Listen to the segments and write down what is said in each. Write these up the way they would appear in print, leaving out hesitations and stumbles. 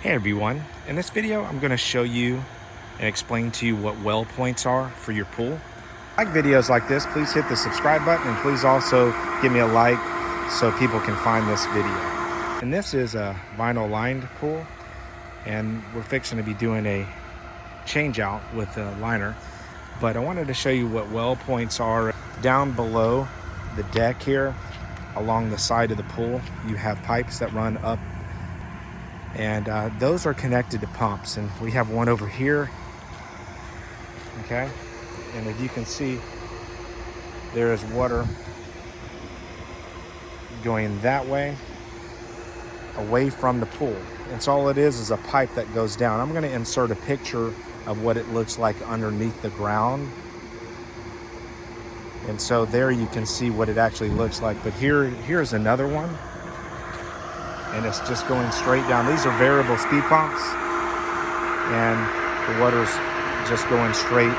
Hey everyone, in this video I'm going to show you and explain to you what well points are for your pool. Like videos like this, please hit the subscribe button and please also give me a like so people can find this video. And this is a vinyl lined pool and we're fixing to be doing a change out with the liner, but I wanted to show you what well points are. Down below the deck here along the side of the pool you have pipes that run up, and those are connected to pumps, and we have one over here. Okay, and as you can see, there is water going that way away from the pool, and so all it is a pipe that goes down. I'm going to insert a picture of what it looks like underneath the ground, and so there you can see what it actually looks like. But here's another one, and it's just going straight down. These are variable speed pumps, and the water's just going straight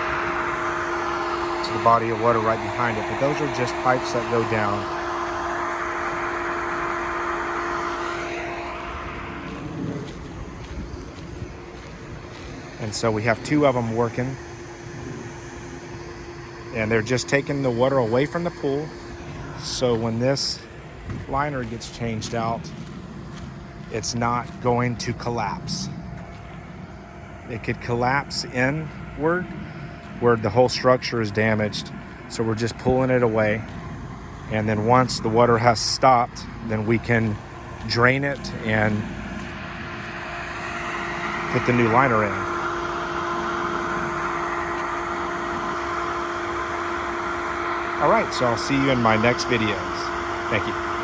to the body of water right behind it. But those are just pipes that go down. And so we have two of them working, and they're just taking the water away from the pool. So when this liner gets changed out, it's not going to collapse. It could collapse inward where the whole structure is damaged. So we're just pulling it away. And then once the water has stopped, then we can drain it and put the new liner in. All right, so I'll see you in my next videos. Thank you.